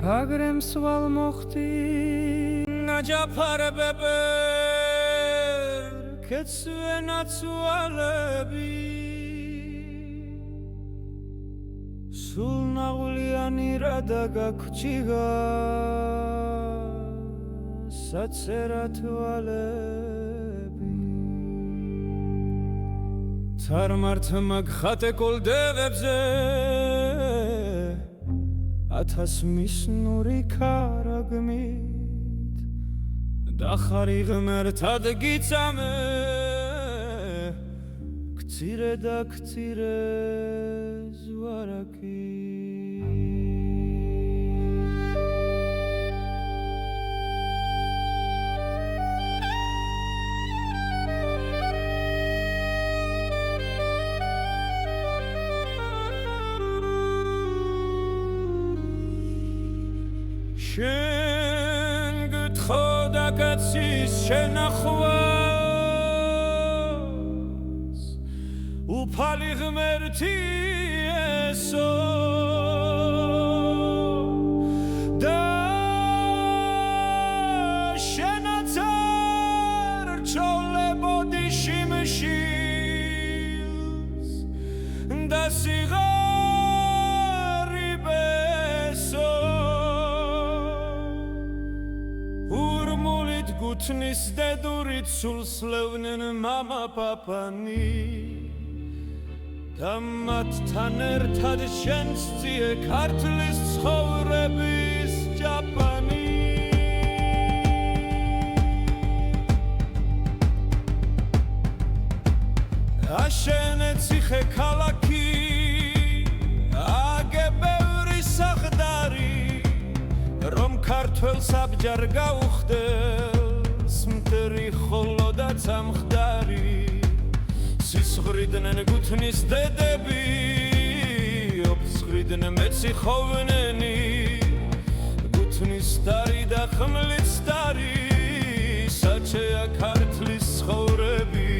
აგრემ სვალ მოხდი ნაჯაფარ ბებერ კეცვენაცვალები სულ ნაღვლიანი რადა გაგჩიგა საცერათვალები თარმართ მაგხატე კოლდეებზე ათას მისნური ქარაგმით დახარი ღმერთად გიწამე ქცირე და ქცირე ზვარაკი შენ გთხოვდა კაცის შენახვას უფალი ღმერთი ესო და შენაც არ რჩოლებოდი შიმშილს და სიღარიბესო გუთნის დედურით სულსლევნენ მამა პაპანი და მათთან ერთად შენს ძიე ქართლის ცხოვრების ჯაპანი აშენე ციხე ქალაქი აგე ბევრი საყდარი რომ ქართველს აბჯარ გაუხდეს მტერი ხოლო და წამხდარი სისხრიდნენ გუთნის დედები ოფსხრიდნენ მეციხოვნენი გუთნის დარი და ხმლიც დარი საჩეა ქართლის ცხოვრები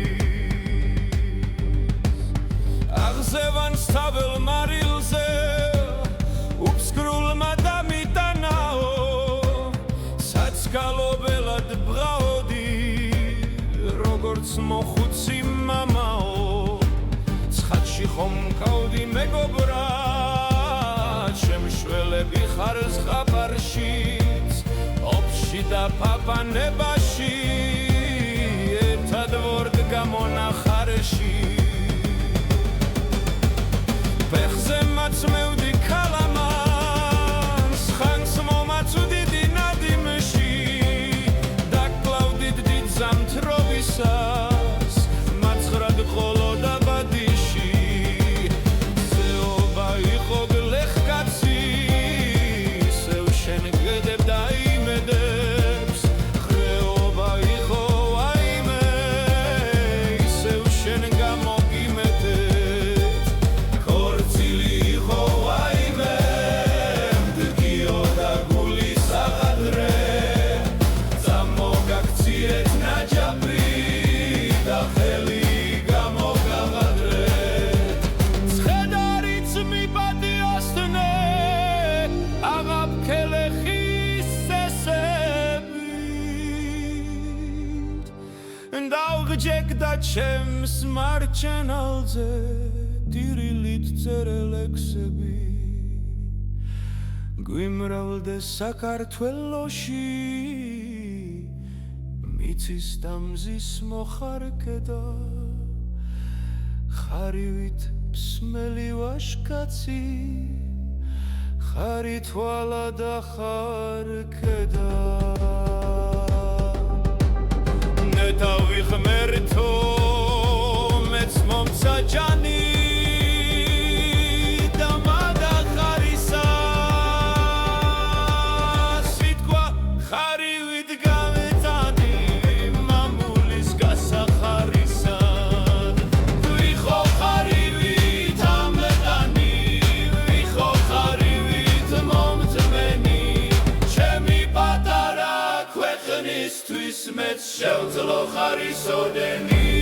აღზევან სტაბელ მარილზე უფსკრულმა დამიტანაო საცგალობელად ბრაოდი როგორც მოხუცი მამაო ცხადში ხომ მკავდი მეგობრა შემშველები ხარ ზღაპარშიც ოფში და პაპანებაში ერთად ვორდ გამონახარში ფეხზე მაწმევდი ქალამანს ხანს მომაწვდიდი ნადიმში დაკლავდით დიდ ზამთრობისას მაცხრად ყოლო და ბადიში ზეობა იყო გლეხკაცი ისევ შენ გედებ და იმედებს ხრეობა იყო აიმე ისევ შენ გამოგიმედებ ქორწილი იყო აიმე მდგიო და გული საყადრე წამოგაქციეთ ნაჯაფი და ხელი გამოგაღადრეთ ცხედარიც მიპატიოსთნე აღაფქელეხის წესებით დავგჯეკდა ჩემს მარჩენალზე დირილით წერელექსები გვიმრავლდეს საქართველოში მიწის და მზის მოხარკედა ხარივით მსმელი ვაშკაცი ხარი თვალა და ხარკედა ნეტავი ღმერთო მეც მომცა ჯანი და მადა ხარისა სიტყვა ხარივით გამეწანი მამულის გასახარისად ვიხო ხარივით ამლეტანი ვიხო ხარივით მომწმენი ჩემი პატარა ქვეყნისთვის მეც შევძლო ხარისოდენი